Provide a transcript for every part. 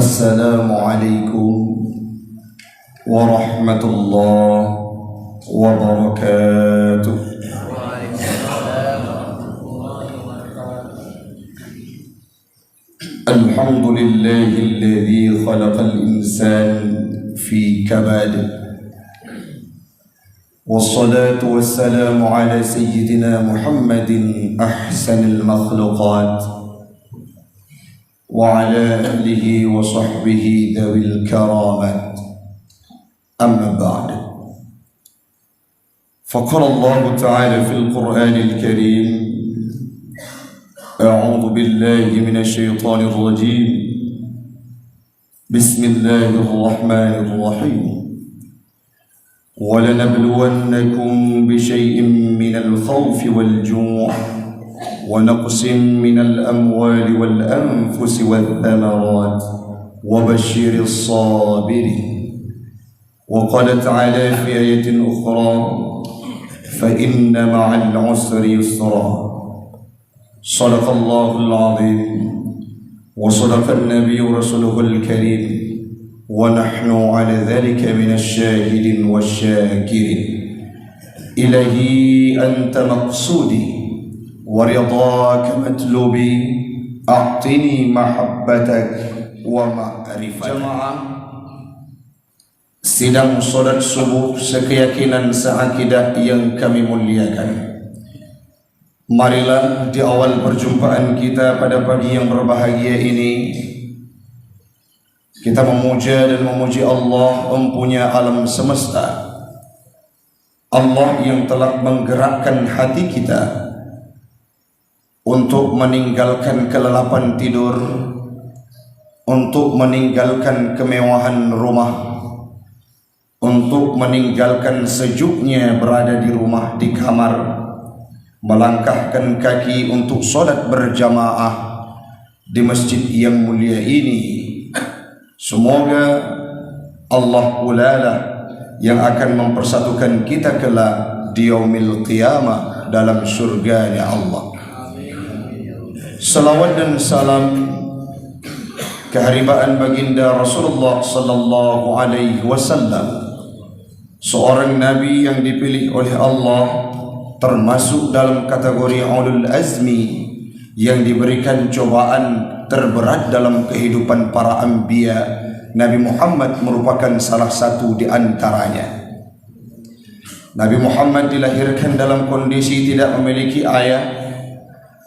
Assalamualaikum warahmatullahi wabarakatuh. Alhamdulillahilladzi khalaqal insana fi kabad. Wassalatu wassalamu ala sayyidina Muhammadin ahsanil makhluqat wa ala alihi wa sahbihi dhawil karamat. Amma ba'd. Faqala Allah ta'ala fil Qur'anil Karim: أعوذ بالله من الشيطان الرجيم بسم الله الرحمن الرحيم ولنبلونكم بشيء من الخوف والجوع ونقص من الأموال والأنفس والثمرات وبشر الصابرين. وقال تعالى في آية أخرى فإن مع العسر يسرا. صدق الله العظيم وصدق النبي رسوله الكريم ونحن على ذلك من الشاهدين والشاكرين. إلهي أنت مقصودي ورضاك مطلوبي أعطني محبتك ومعرفتك. Jamaah sidang salat subuh sekeyakinan seakidah yang kami muliakan, marilah di awal perjumpaan kita pada pagi yang berbahagia ini kita memuja dan memuji Allah empunya alam semesta, Allah yang telah menggerakkan hati kita untuk meninggalkan kelelapan tidur, untuk meninggalkan kemewahan rumah, untuk meninggalkan sejuknya berada di rumah, di kamar, melangkahkan kaki untuk solat berjamaah di masjid yang mulia ini. Semoga Allah pula lah yang akan mempersatukan kita kelak di yaumil qiyamah dalam surganya Allah. Salawat dan salam keharibaan baginda Rasulullah sallallahu alaihi wasallam, seorang nabi yang dipilih oleh Allah, termasuk dalam kategori ulul azmi yang diberikan cobaan terberat dalam kehidupan para anbiya. Nabi Muhammad merupakan salah satu di antaranya. Nabi Muhammad dilahirkan dalam kondisi tidak memiliki ayah.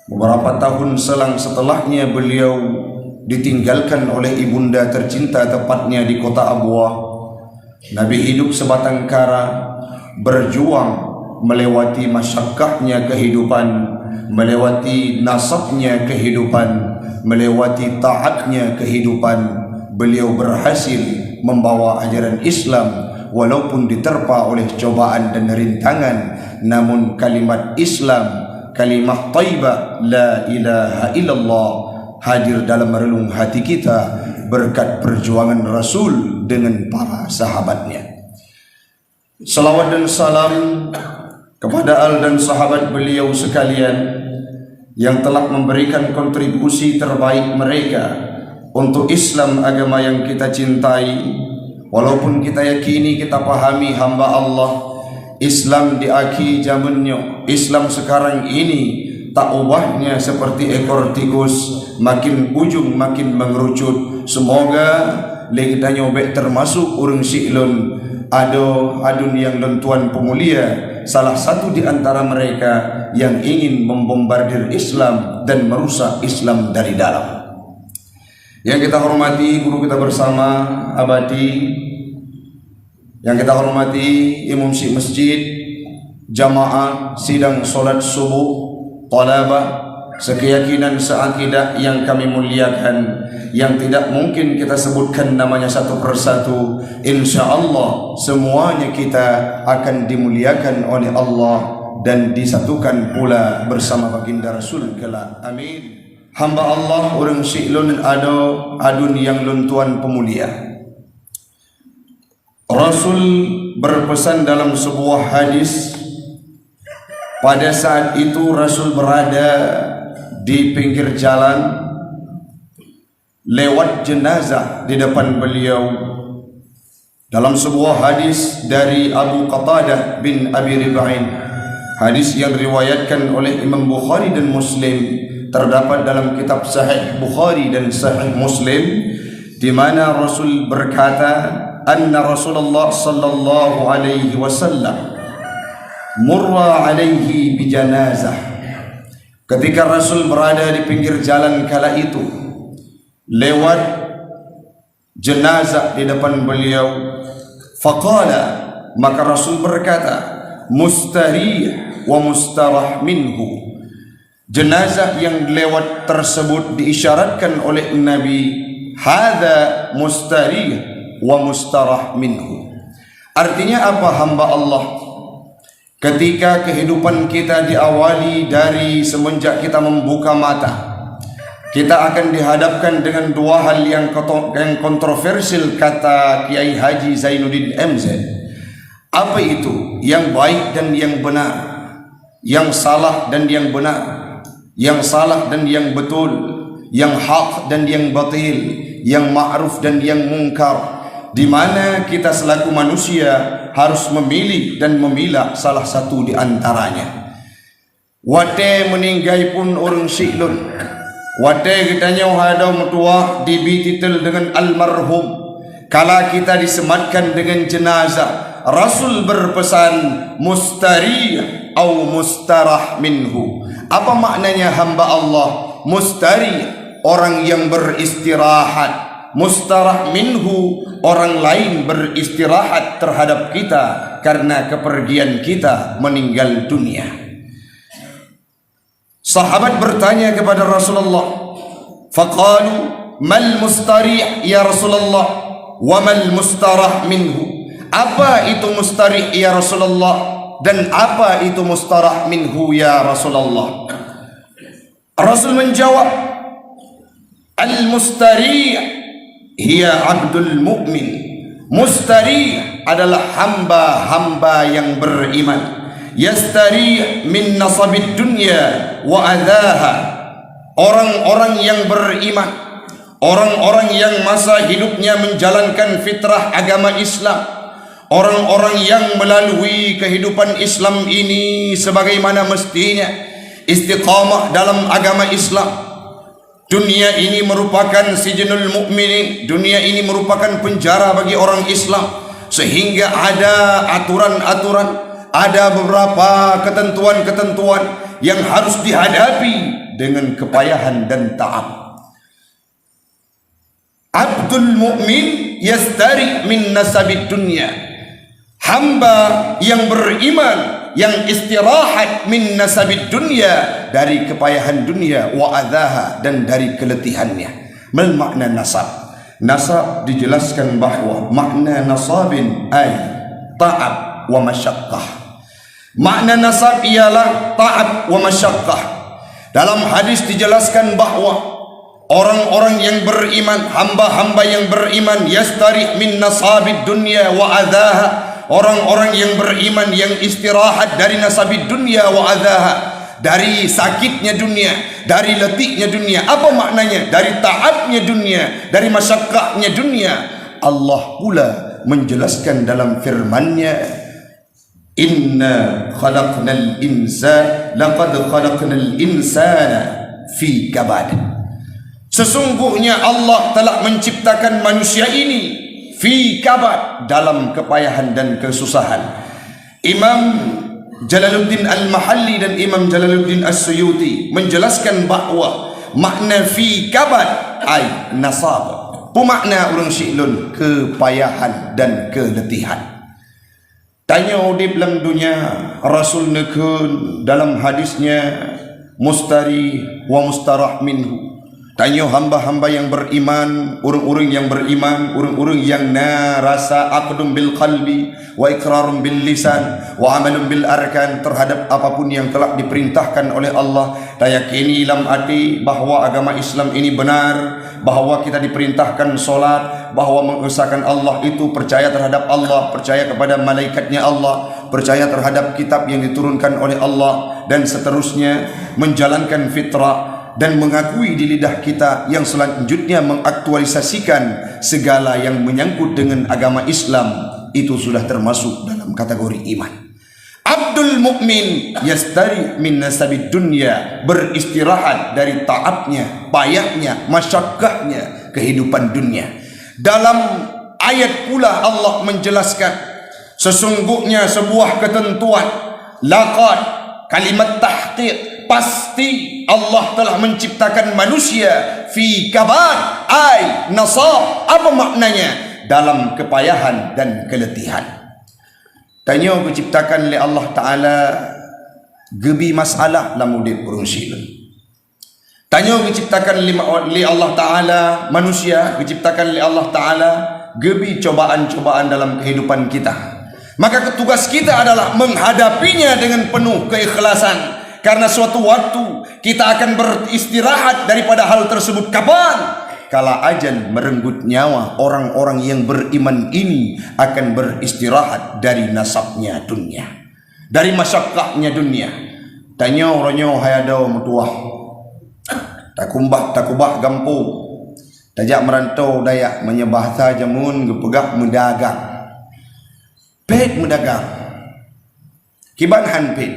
Beberapa tahun selang setelahnya beliau ditinggalkan oleh ibunda tercinta, tepatnya di kota Abwah. Nabi hidup sebatang kara, berjuang melewati masyakkahnya kehidupan, melewati nasabnya kehidupan, melewati taatnya kehidupan. Beliau berhasil membawa ajaran Islam walaupun diterpa oleh cobaan dan rintangan, namun kalimat Islam, kalimat thayyibah la ilaha illallah hadir dalam relung hati kita berkat perjuangan Rasul dengan para sahabatnya. Salawat dan salam kepada al dan sahabat beliau sekalian yang telah memberikan kontribusi terbaik mereka untuk Islam, agama yang kita cintai. Walaupun kita yakini, kita pahami hamba Allah, Islam di akhir zamannya, Islam sekarang ini tak ubahnya seperti ekor tikus, makin ujung makin mengerucut. Semoga kita nyobek termasuk urang siklon adun yang lentuan pemulia, salah satu di antara mereka yang ingin membombardir Islam dan merusak Islam dari dalam. Yang kita hormati guru kita bersama abadi, yang kita hormati imam masjid, jamaah sidang solat subuh, talabah sekeyakinan seakidah yang kami muliakan, yang tidak mungkin kita sebutkan namanya satu persatu. InsyaAllah semuanya kita akan dimuliakan oleh Allah dan disatukan pula bersama baginda Rasul kelak. Amin. Hamba Allah orang siklun adun yang luntuan pemulia. Rasul berpesan dalam sebuah hadis, pada saat itu Rasul berada di pinggir jalan, lewat jenazah di depan beliau. Dalam sebuah hadis dari Abu Qatadah bin Abi Rib'in, hadis yang diriwayatkan oleh Imam Bukhari dan Muslim, terdapat dalam kitab Sahih Bukhari dan Sahih Muslim, di mana Rasul berkata, anna Rasulullah sallallahu alaihi wasallam murra alaihi bi janazah. Ketika Rasul berada di pinggir jalan kala itu, lewat jenazah di depan beliau, faqala, maka Rasul berkata, mustarih wa mustarah minhu. Jenazah yang lewat tersebut diisyaratkan oleh Nabi, hadza mustarih wa mustarah minhu. Artinya apa, hamba Allah? Ketika kehidupan kita diawali dari semenjak kita membuka mata, kita akan dihadapkan dengan dua hal yang kontroversial, kata Kiai Haji Zainuddin MZ. Apa itu? Yang baik dan yang benar, yang salah dan yang benar, yang salah dan yang betul, yang hak dan yang batil, yang ma'ruf dan yang mungkar, di mana kita selaku manusia harus memilih dan memilah salah satu di antaranya. Wate meninggai pun orang siklun, wate kitanya ada metua dibititel dengan almarhum. Kala kita disematkan dengan jenazah, Rasul berpesan mustarih atau mustarah minhu. Apa maknanya, hamba Allah? Mustarih, orang yang beristirahat. Mustarah minhu, orang lain beristirahat terhadap kita karena kepergian kita meninggal dunia. Sahabat bertanya kepada Rasulullah, faqalu mal mustarih ya Rasulullah wa mal mustarah minhu. Apa itu mustarih ya Rasulullah, dan apa itu mustarah minhu ya Rasulullah? Rasul menjawab, al-mustarih hiya abdul mu'min. Mustarih adalah hamba-hamba yang beriman. Yastarih min nasabid dunya wa adhaha. Orang-orang yang beriman, orang-orang yang masa hidupnya menjalankan fitrah agama Islam, orang-orang yang melalui kehidupan Islam ini sebagaimana mestinya, istiqamah dalam agama Islam. Dunia ini merupakan sijnul mukminin, dunia ini merupakan penjara bagi orang Islam, sehingga ada aturan-aturan, ada beberapa ketentuan-ketentuan yang harus dihadapi dengan kepayahan dan ta'ab. Abdul mu'min yastari min nasabid dunya. Hamba yang beriman yang istirahat min nasabid dunya, dari kepayahan dunia, wa adhaha, dan dari keletihannya. Mal makna nasab? Nasab dijelaskan bahwa makna nasabin ay ta'ab wa masyaqqah. Makna nasab ialah ta'ab wa masyaqqah. Dalam hadis dijelaskan bahwa orang-orang yang beriman, hamba-hamba yang beriman, yastari min nasabid dunya wa adhaha. Orang-orang yang beriman yang istirahat dari nasabid dunia wa adhaha, dari sakitnya dunia, dari letihnya dunia. Apa maknanya? Dari taatnya dunia, dari masyaqqahnya dunia. Allah pula menjelaskan dalam firman-Nya, inna khalaqnal insana laqad khalaqnal insana fi kabad. Sesungguhnya Allah telah menciptakan manusia ini fi kabad, dalam kepayahan dan kesusahan. Imam Jalaluddin Al-Mahalli dan Imam Jalaluddin As-Suyuti menjelaskan bahawa makna fi kabad ay nasab. Pemakna orang syiklun kepayahan dan keletihan. Tanya di dalam dunia, Rasul nekun dalam hadisnya mustari wa mustarah minhu. Tanya hamba-hamba yang beriman, orang-orang yang beriman, orang-orang yang rasa aqdum bil qalbi wa iqrarum bil lisan wa amalum bil arkan terhadap apapun yang telah diperintahkan oleh Allah. Dayakini dalam hati bahawa agama Islam ini benar, bahawa kita diperintahkan solat, bahawa mengesahkan Allah itu percaya terhadap Allah, percaya kepada malaikatnya Allah, percaya terhadap kitab yang diturunkan oleh Allah, dan seterusnya menjalankan fitrah. dan mengakui di lidah kita yang selanjutnya mengaktualisasikan segala yang menyangkut dengan agama Islam, itu sudah termasuk dalam kategori iman. Abdul Mukmin yastari min nasabid dunya, beristirahat dari taatnya, payahnya, masyakkahnya kehidupan dunia. Dalam ayat pula Allah menjelaskan, sesungguhnya sebuah ketentuan, laqad, kalimat tahqiq, pasti Allah telah menciptakan manusia fi kabad, ay nasab. Apa maknanya? Dalam kepayahan dan keletihan. Tanya diciptakan oleh Allah Ta'ala gebi masalah lamudit berungsil. Tanya diciptakan oleh Allah Ta'ala manusia, diciptakan oleh Allah Ta'ala gebi cobaan-cobaan dalam kehidupan kita. Maka tugas kita adalah menghadapinya dengan penuh keikhlasan. Karena suatu waktu kita akan beristirahat daripada hal tersebut. Kapan? Kala ajal merenggut nyawa, orang-orang yang beriman ini akan beristirahat dari nasabnya dunia, dari masyakkahnya dunia. Tanya orangnya hayadau mutuah, takubah gampung, tajak merantau dayak menyebahsa jamun gepegak mendagang. Pet mendagang kiban hanpet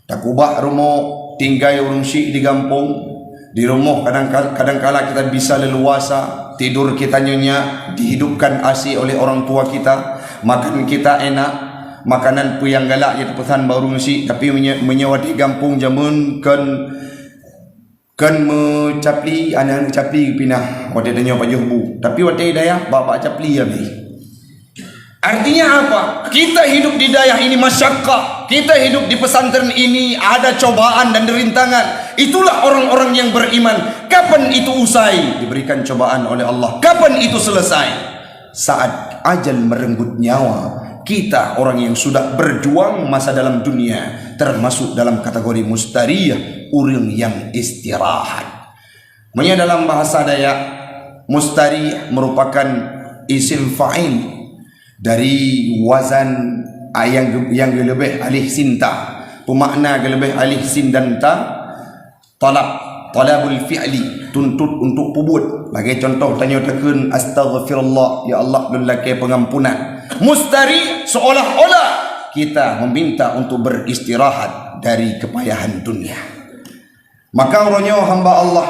takubah rumah tinggal urung syik di kampung. Di rumah kadang-kala kita bisa leluasa, tidur kita nyenyak, dihidupkan asi oleh orang tua kita, makan kita enak, makanan pun yang galak yang pesan baru nasi, tapi menyewa di kampung jamun kan mencapli anak capli pinah waktu tanya Pak Johbu, tapi waktu daya bapak capli ya bi. Artinya apa? Kita hidup di daerah ini masyakkah, kita hidup di pesantren ini ada cobaan dan rintangan. Itulah orang-orang yang beriman. Kapan itu usai? Diberikan cobaan oleh Allah. Kapan itu selesai? Saat ajal merenggut nyawa kita, orang yang sudah berjuang masa dalam dunia, termasuk dalam kategori mustariyah, orang yang istirahat. Maknanya dalam bahasa Dayak, mustariyah merupakan isim fa'il dari wazan yang lebih alih sinta, pemakna lebih alih sin dan ta, talabul fi'li, tuntut untuk pubut. Bagi contoh tanya tekun astaghfirullah, ya Allah lelaki pengampunan. Mustari seolah-olah kita meminta untuk beristirahat dari kepayahan dunia. Maka orangnya hamba Allah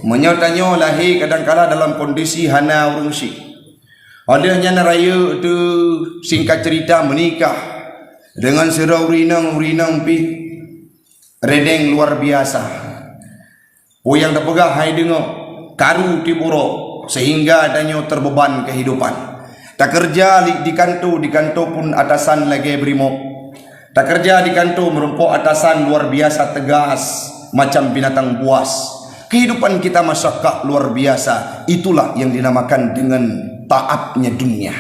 menyatanya lahir kadang-kala dalam kondisi hana urungsi. Adanya raya tu singkat cerita menikah dengan serau rinang pi redeng luar biasa. Oh yang terpegah hai dengar karu tipuro sehingga adanya terbeban kehidupan. Tak kerja di kantor pun atasan lagi berimo. Tak kerja di kantor merumpuk atasan luar biasa tegas macam binatang buas. Kehidupan kita masyakkah luar biasa. Itulah yang dinamakan dengan taatnya dunia.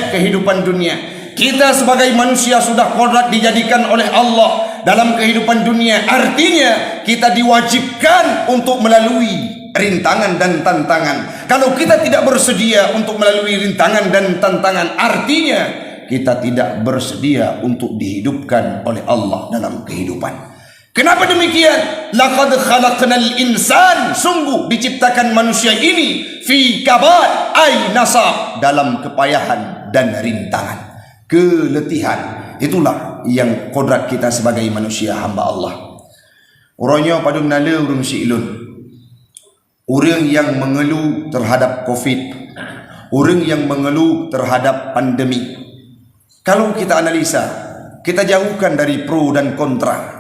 Kehidupan dunia. Kita sebagai manusia sudah kodrat dijadikan oleh Allah dalam kehidupan dunia. Artinya kita diwajibkan untuk melalui rintangan dan tantangan. Kalau kita tidak bersedia untuk melalui rintangan dan tantangan, artinya kita tidak bersedia untuk dihidupkan oleh Allah dalam kehidupan. Kenapa demikian? Laqad khalaqnal insan, sungguh diciptakan manusia ini fi kabad, ay nasab, dalam kepayahan dan rintangan, keletihan. Itulah yang kodrat kita sebagai manusia hamba Allah. Orangnya pada nala urang silun, orang yang mengeluh terhadap Covid, orang yang mengeluh terhadap pandemi. Kalau kita analisa, kita jauhkan dari pro dan kontra.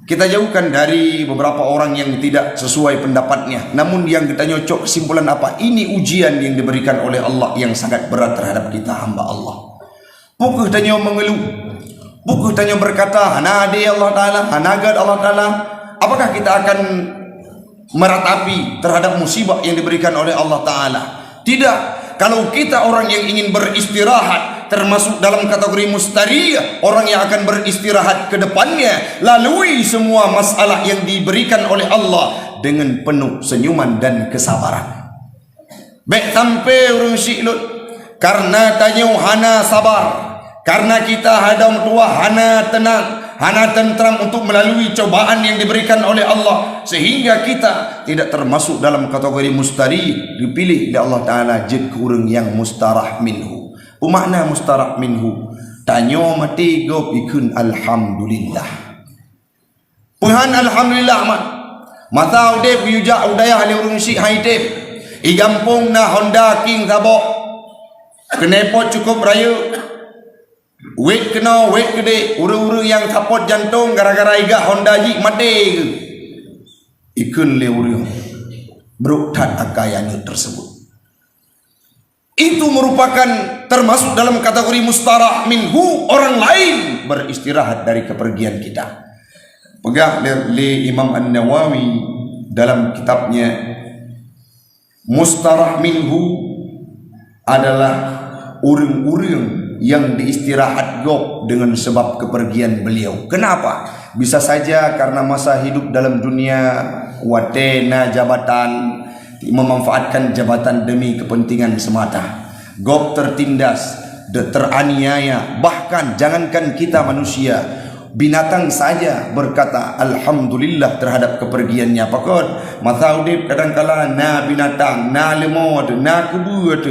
Kita jauhkan dari beberapa orang yang tidak sesuai pendapatnya. Namun yang kita nyocok kesimpulan apa? Ini ujian yang diberikan oleh Allah yang sangat berat terhadap kita hamba Allah. Pukul tanya mengeluh, pukul tanya berkata hana ade Allah Ta'ala, hanagad Allah Ta'ala. Apakah kita akan meratapi terhadap musibah yang diberikan oleh Allah Ta'ala? Tidak. Kalau kita orang yang ingin beristirahat, termasuk dalam kategori mustariyah, orang yang akan beristirahat ke depannya, lalui semua masalah yang diberikan oleh Allah dengan penuh senyuman dan kesabaran. Baik sampai urung syi'lut, karena tanya hana sabar, karena kita hadam tua hana tenang, hana tentram untuk melalui cobaan yang diberikan oleh Allah, sehingga kita tidak termasuk dalam kategori mustari, dipilih oleh Allah Ta'ala je kurang yang mustarah minhu. Makna mustarah minhu, tanyo mati go ikun alhamdulillah. Puhan alhamdulillah mat. Mata udep yuja udaya le urung si haidep. I gampung na Honda King tabok. Kenepot cukup raya. Wait kena wait gede, uru-uru yang sapot jantung gara-gara iga Honda ji mati ke. Ikun le uru. Beruktat akayana tersebut. Itu merupakan termasuk dalam kategori mustarah minhu, orang lain beristirahat dari kepergian kita. Pegang oleh Imam An-Nawawi dalam kitabnya, mustarah minhu adalah urang-urang yang diistirahat gop dengan sebab kepergian beliau. Kenapa? Bisa saja karena masa hidup dalam dunia watena jabatan, memanfaatkan jabatan demi kepentingan semata. Gop tertindas, teraniaya, bahkan jangankan kita manusia, binatang saja berkata alhamdulillah terhadap kepergiannya. Pakot masa udip kadang-kala na binatang, na lemot, na kebut,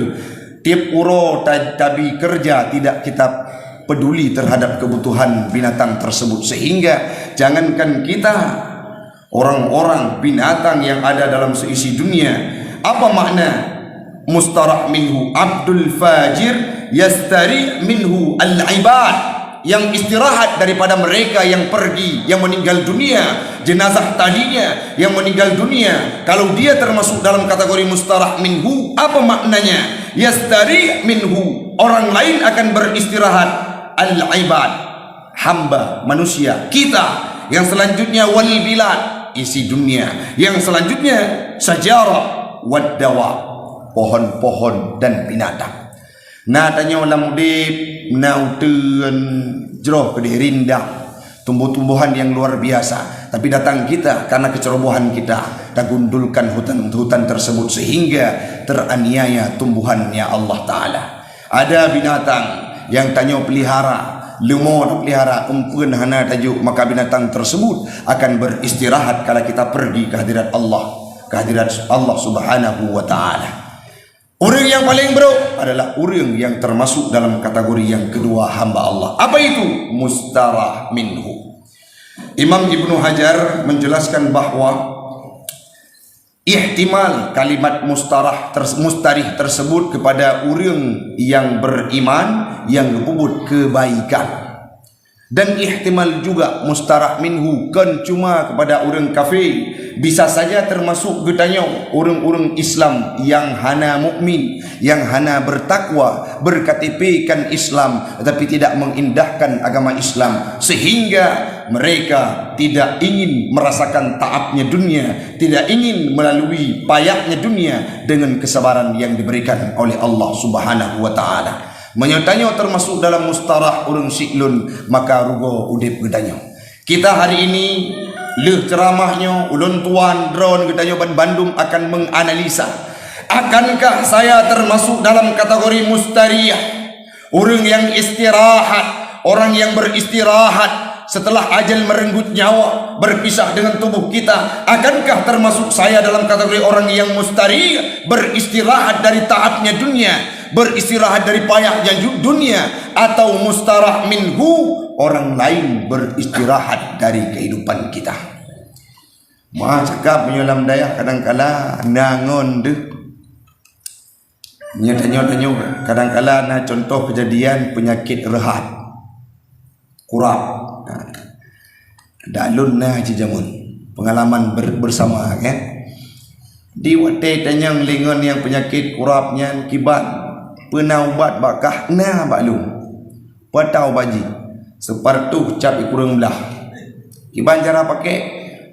tiap uro tabi kerja tidak kita peduli terhadap kebutuhan binatang tersebut. Sehingga jangankan kita, orang-orang binatang yang ada dalam seisi dunia. Apa makna mustarah minhu? Abdul Fajir yastari minhu al-ibad, yang istirahat daripada mereka yang pergi, yang meninggal dunia. Jenazah tadinya yang meninggal dunia, kalau dia termasuk dalam kategori mustarah minhu, apa maknanya? Yastari minhu, orang lain akan beristirahat. Al-ibad, hamba manusia. Kita yang selanjutnya wal bilad, isi dunia. Yang selanjutnya sajarah wad dawa, pohon-pohon dan binatang. Na tanya ulam udip, na utun jroh kedih rindang, tumbuh-tumbuhan yang luar biasa. Tapi datang kita karena kecerobohan kita, kita gundulkan hutan-hutan tersebut sehingga teraniaya tumbuhannya Allah Ta'ala. Ada binatang yang tanya pelihara, lumur pelihara, kumpun hana tajuk, maka binatang tersebut akan beristirahat kala kita pergi ke hadirat Allah, Subhanahu wa Ta'ala. Orang yang paling buruk adalah orang yang termasuk dalam kategori yang kedua, hamba Allah. Apa itu? Mustarah minhu. Imam Ibnu Hajar menjelaskan bahwa ihtimal kalimat mustarih tersebut kepada orang yang beriman, yang menyebut kebaikan. Dan ihtimal juga mustarah minhu kan cuma kepada orang kafir. Bisa saja termasuk getanya orang-orang Islam yang hana mukmin, yang hana bertakwa, berKTP-kan Islam tetapi tidak mengindahkan agama Islam, sehingga mereka tidak ingin merasakan taabnya dunia, tidak ingin melalui payahnya dunia dengan kesabaran yang diberikan oleh Allah Subhanahu wa Ta'ala. Menyertanya termasuk dalam mustarah urang siklun, maka rugo udip gedanya. Kita hari ini leh ceramahnya ulun tuan drone gedanya ban Bandung akan menganalisa, akankah saya termasuk dalam kategori mustariyah, orang yang istirahat, orang yang beristirahat setelah ajal merenggut nyawa, berpisah dengan tubuh kita? Akankah termasuk saya dalam kategori orang yang mustariyah, beristirahat dari taatnya dunia, beristirahat dari payahnya dunia? Atau mustarah minhu, orang lain beristirahat dari kehidupan kita? Maha cakap menyolam daya kadang-kala nangon deh. Nyata-nyata kadang-kala na contoh kejadian penyakit rehat, kurap. Dalun na haji jamun pengalaman bersama kan. Di waktu tanyang lingon yang penyakit kurapnya kibat pernah ubat bakah na balu patau baji separtu cap kurang belah kiban cara pakai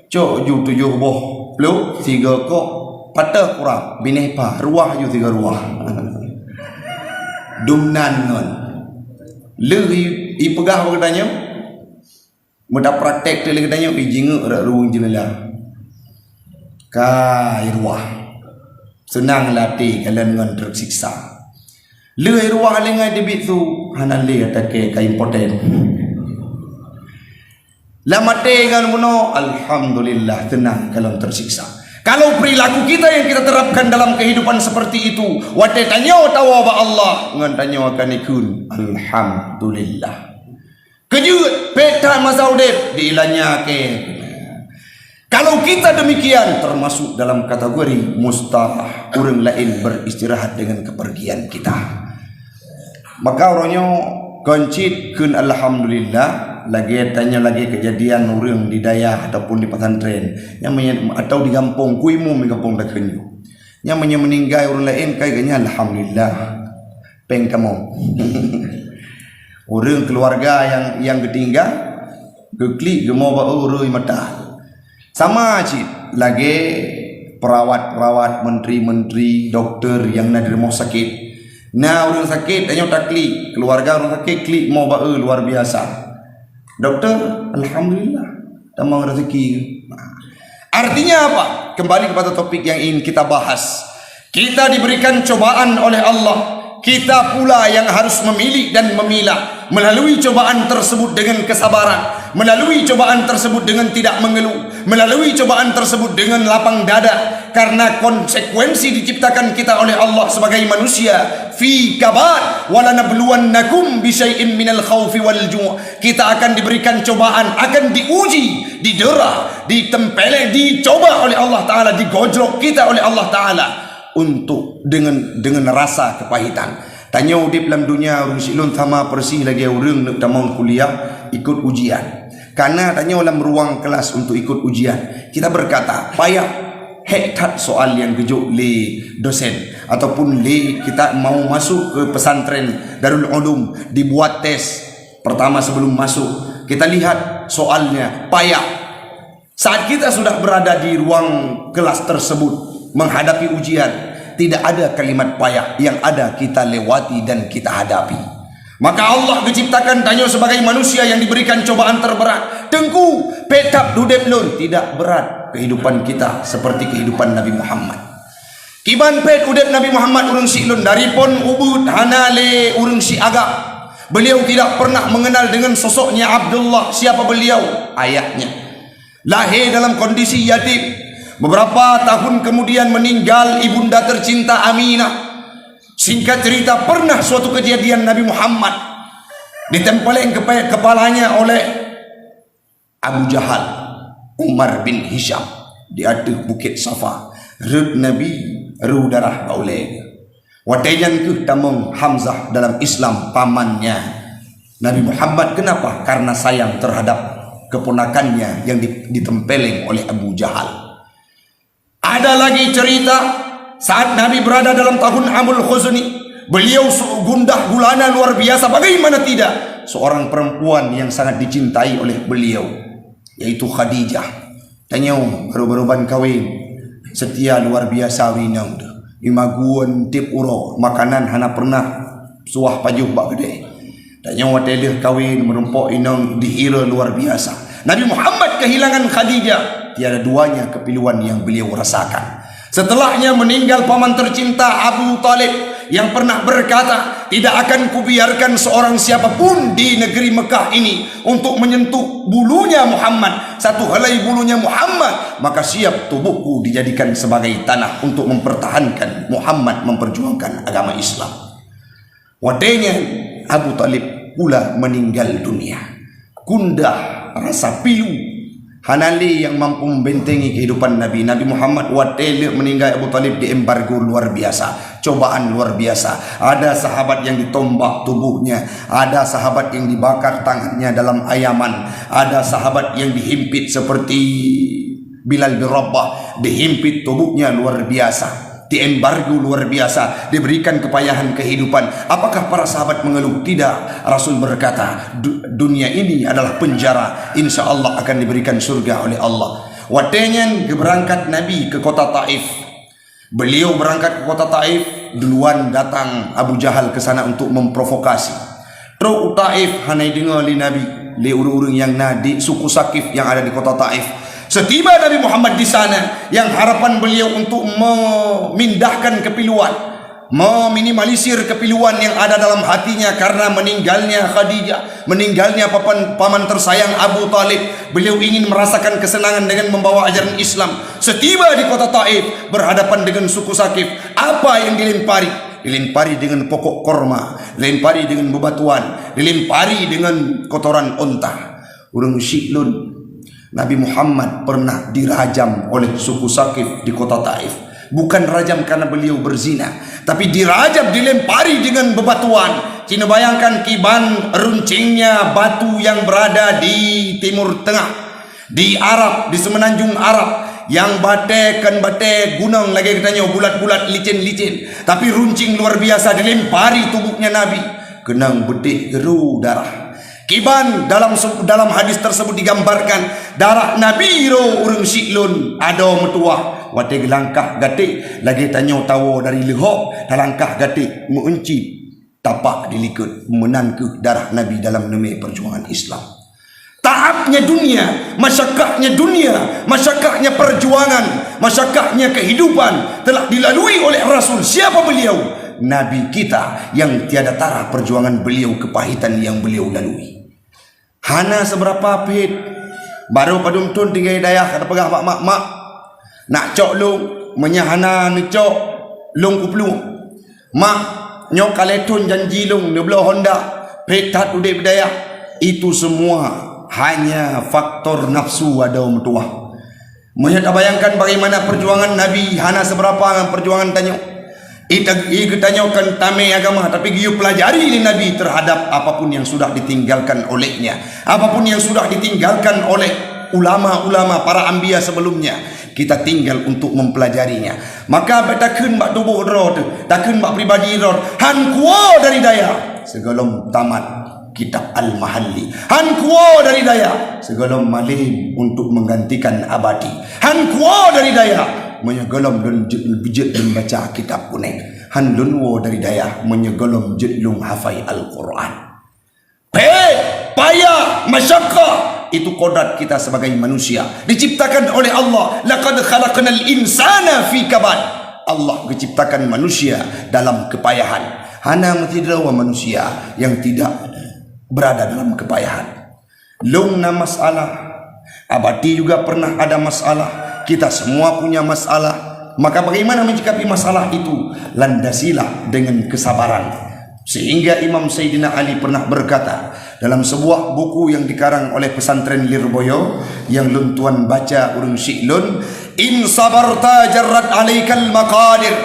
cok ju 7 boh peluk 3 kok patah kurap binepa ruah ju 3 ruah dumnan ngon le i pegah katanya mudah praktek tu katanya i jingu ruang jenela kai ruah senang latih kalian ngon tersiksa. Leh ruah lengai debit tu hanan le atake kai impoten. La mati dengan bunuh, alhamdulillah tenang kalau tersiksa. Kalau perilaku kita yang kita terapkan dalam kehidupan seperti itu, wate tanya tawa ba Allah, ngan tanya akan ikun, alhamdulillah. Kejut peta masaudep diilanya ke. Kalau kita demikian termasuk dalam kategori mustarah, orang lain beristirahat dengan kepergian kita. Maka orangnya koncit kun alhamdulillah. Lagi tanya lagi kejadian orang di daya ataupun di pesantren yang atau di kampung kuimu di kampung dakenyu yang meninggal orang lain kayaknya alhamdulillah peng kamu orang keluarga yang ketinggal geklik gemau ba urui mata sama cik lagi perawat-perawat, menteri-menteri, dokter yang nak derma sakit. Nah orang sakit tanya taklik keluarga orang sakit klik mau ba luar biasa. Dokter, alhamdulillah, tambah rezeki. Artinya apa? Kembali kepada topik yang ingin kita bahas. Kita diberikan cobaan oleh Allah. Kita pula yang harus memilih dan memilah. Melalui cobaan tersebut dengan kesabaran, melalui cobaan tersebut dengan tidak mengeluh, melalui cobaan tersebut dengan lapang dada. Karena konsekuensi diciptakan kita oleh Allah sebagai manusia. Fi kabar walanabluwannakum bisyai'in minal khawfi wal ju'. Kita akan diberikan cobaan, akan diuji, didera, ditempeleng, dicoba oleh Allah Ta'ala, digojlok kita oleh Allah Ta'ala untuk dengan rasa kepahitan. Tanya udip dalam dunia orang silun sama persih lagi orang nak tamang kuliah ikut ujian. Karena tanya dalam ruang kelas untuk ikut ujian, kita berkata payah hekat soal yang kejuk le dosen ataupun le kita mau masuk ke pesantren Darul Ulum, dibuat tes pertama sebelum masuk, kita lihat soalnya payah. Saat kita sudah berada di ruang kelas tersebut menghadapi ujian, tidak ada kalimat payah, yang ada kita lewati dan kita hadapi. Maka Allah diciptakan tanya sebagai manusia yang diberikan cobaan terberat. Tengku petap dudep lun, tidak berat kehidupan kita seperti kehidupan Nabi Muhammad. Kiban pet udep Nabi Muhammad urang si lun dari pon ubud hanale urang si agak. Beliau tidak pernah mengenal dengan sosoknya Abdullah. Siapa beliau? Ayahnya lahir dalam kondisi yatim. Beberapa tahun kemudian meninggal ibunda tercinta Aminah. Singkat cerita, pernah suatu kejadian Nabi Muhammad ditempeleng kepalanya oleh Abu Jahal, Umar bin Hisham di atas Bukit Safa. Rud Nabi ru darah bauleh. Watayan ke tamong Hamzah dalam Islam pamannya Nabi Muhammad. Kenapa? Karena sayang terhadap keponakannya yang ditempeleng oleh Abu Jahal. Ada lagi cerita saat Nabi berada dalam tahun Amul Khuzni, beliau gundah gulana luar biasa. Bagaimana tidak? Seorang perempuan yang sangat dicintai oleh beliau, yaitu Khadijah. Tanya baru-baru kawin, setia luar biasa winang tu. Imaguan tip uro makanan hana pernah suah pajuh bak gede. Tanya watelih kawin merumpok inang dihira luar biasa. Nabi Muhammad kehilangan Khadijah, tiada duanya kepiluan yang beliau rasakan. Setelahnya meninggal paman tercinta Abu Talib yang pernah berkata, tidak akan kubiarkan seorang siapapun di negeri Mekah ini untuk menyentuh bulunya Muhammad, satu helai bulunya Muhammad, maka siap tubuhku dijadikan sebagai tanah untuk mempertahankan Muhammad, memperjuangkan agama Islam. Wadenya Abu Talib pula meninggal dunia. Gundah rasa pilu hanali yang mampu membentengi kehidupan Nabi Muhammad. Watele meninggal Abu Talib di embargo luar biasa, cobaan luar biasa. Ada sahabat yang ditombak tubuhnya, ada sahabat yang dibakar tangannya dalam ayaman, ada sahabat yang dihimpit seperti Bilal bin Rabah, dihimpit tubuhnya luar biasa, diembargo luar biasa, diberikan kepayahan kehidupan. Apakah para sahabat mengeluh? Tidak. Rasul berkata, dunia ini adalah penjara, insya Allah akan diberikan surga oleh Allah. Watenya berangkat Nabi ke kota Taif. Beliau berangkat ke kota Taif, duluan datang Abu Jahal ke sana untuk memprovokasi. Truk Taif hanai dengar li Nabi, li urung-urung yang nadi suku Sakif yang ada di kota Taif. Setiba Nabi Muhammad di sana, yang harapan beliau untuk memindahkan kepiluan, meminimalisir kepiluan yang ada dalam hatinya karena meninggalnya Khadijah, meninggalnya paman tersayang Abu Talib. Beliau ingin merasakan kesenangan dengan membawa ajaran Islam. Setiba di kota Taif, berhadapan dengan suku Sakif, apa yang dilempari? Dilempari dengan pokok korma, dilempari dengan bebatuan, dilempari dengan kotoran unta. Urang Syi'lun, Nabi Muhammad pernah dirajam oleh suku Sakif di kota Taif. Bukan rajam karena beliau berzina, tapi dirajam, dilempari dengan bebatuan. Cina bayangkan kiban runcingnya batu yang berada di timur tengah, di Arab, di semenanjung Arab, yang bate gunung lagi katanya bulat-bulat, licin-licin, tapi runcing luar biasa dilempari tubuhnya Nabi. Kenang bedik geru darah. Kiban dalam hadis tersebut digambarkan darah Nabi ro urang Syi'lun ada metuah wate langkah gatik lagi tanya tawo dari lehok langkah gatik mengunci tapak dilikut menan ke darah Nabi dalam demi perjuangan Islam. Taabnya dunia, masyakahnya perjuangan, masyakahnya kehidupan telah dilalui oleh Rasul. Siapa beliau? Nabi kita yang tiada tara perjuangan beliau, kepahitan yang beliau lalui. Hana seberapa pahit baru padum tun tiga hidayah kata pegah mak nak cok long menyahana ni cok long kuplung mak nyok kaletun janji long ni belah Honda petat udah bidayah. Itu semua hanya faktor nafsu ada metuah. Menyak bayangkan bagaimana perjuangan Nabi hana seberapa perjuangan tanya. Kita tanyakan tame agama, tapi giu pelajari ini Nabi terhadap apapun yang sudah ditinggalkan olehnya, apapun yang sudah ditinggalkan oleh ulama-ulama para anbiya sebelumnya, kita tinggal untuk mempelajarinya. Maka takun bak tubuh roh tu, takun bak pribadi roh, han kuo dari daya segalom tamat kitab Al-Mahalli, han kuo dari daya segalom malim untuk menggantikan abadi, han kuo dari daya menyegelom dan bijak dan baca kitab kuning, han lunwo dari daya menyegelom jedlung hafai Al-Quran. Payah, masyarakat, itu kodrat kita sebagai manusia diciptakan oleh Allah. Laqad khalaqnal insana fi kabad. Allah menciptakan manusia dalam kepayahan. Hana metidrawa manusia yang tidak berada dalam kepayahan. Lungna masalah, abadi juga pernah ada masalah. Kita semua punya masalah. Maka bagaimana menyikapi masalah itu? Landasilah dengan kesabaran. Sehingga Imam Sayyidina Ali pernah berkata dalam sebuah buku yang dikarang oleh pesantren Lirboyo yang luntuan baca urang Syi'lun, in sabarta jarrat alaikal maqadir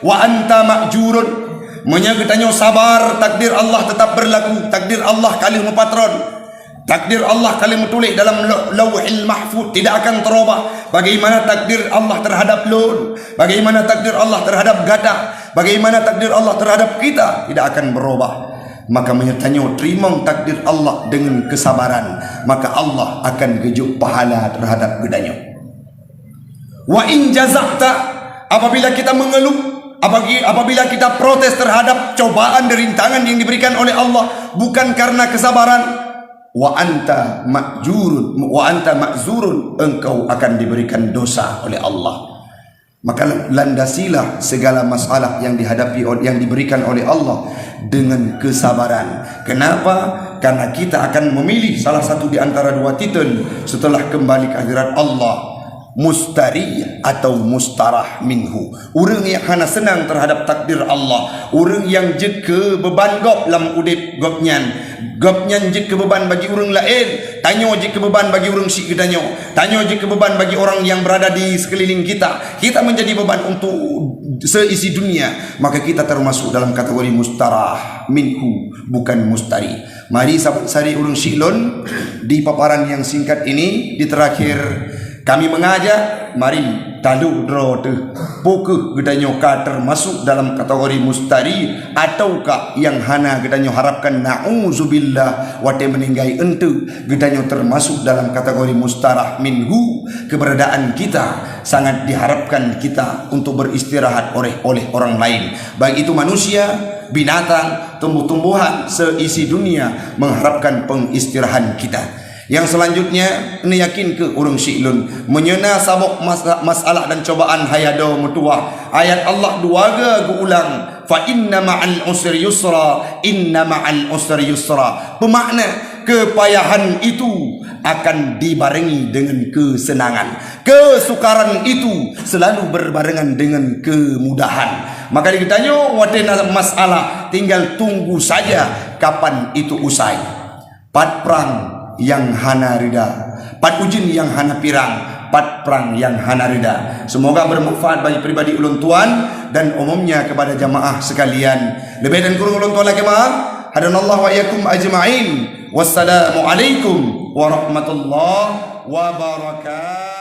wa anta ma'jurun. Menyagetanya sabar, takdir Allah tetap berlaku, takdir Allah kali mepatron. Takdir Allah kalian tulis dalam Lauhil Mahfuz tidak akan terubah. Bagaimana takdir Allah terhadap Lut, bagaimana takdir Allah terhadap Gadah, bagaimana takdir Allah terhadap kita tidak akan berubah. Maka menyertanya terima takdir Allah dengan kesabaran, maka Allah akan gejuk pahala terhadap gedanya. Wa in jaza'ta, apabila kita mengeluh, apabila kita protes terhadap cobaan dan rintangan yang diberikan oleh Allah bukan karena kesabaran, wa anta ma'zurun, engkau akan diberikan dosa oleh Allah. Maka landasilah segala masalah yang dihadapi, yang diberikan oleh Allah dengan kesabaran. Kenapa? Karena kita akan memilih salah satu di antara dua titel setelah kembali ke hadirat Allah, mustari atau mustarah minhu. Orang yang hana senang terhadap takdir Allah, orang yang jed ke beban gop lam udip gopnyan jid ke beban bagi orang lain, tanya jid ke beban bagi orang syik gedanyo, tanya jid ke beban bagi orang yang berada di sekeliling kita. Kita menjadi beban untuk seisi dunia, maka kita termasuk dalam kategori mustarah minhu, bukan mustari. Mari sahabat sari urang Syi'lun, di paparan yang singkat ini, di terakhir kami mengajak, mari talu dro tu pukul gedanyo ka termasuk dalam kategori mustari ataukah yang hana gedanyo harapkan na'udzubillah wate meninggai entu gedanyo termasuk dalam kategori mustarah minhu. Keberadaan kita sangat diharapkan kita untuk beristirahat oleh orang lain, baik itu manusia, binatang, tumbuh-tumbuhan seisi dunia mengharapkan pengistirahan kita. Yang selanjutnya, ini yakin ke urang Syi'lun menyena sabuk masalah dan cobaan hayado mutua. Ayat Allah dua ga ulang, fa inna ma'al usri yusra, inna ma'al usri yusra. Bermakna kepayahan itu akan dibarengi dengan kesenangan. Kesukaran itu selalu berbarengan dengan kemudahan. Maka ditanya wadena masalah, tinggal tunggu saja kapan itu usai. Pat perang yang hana rida, pat ujin yang hana pirang, pat perang yang hana rida. Semoga bermanfaat bagi pribadi ulun tuan dan umumnya kepada jamaah sekalian. Lebih dan kurang ulun tuan lagi maaf. Hadanallahu wa iyyakum ajma'in. Wassalamualaikum warahmatullahi wabarakatuh.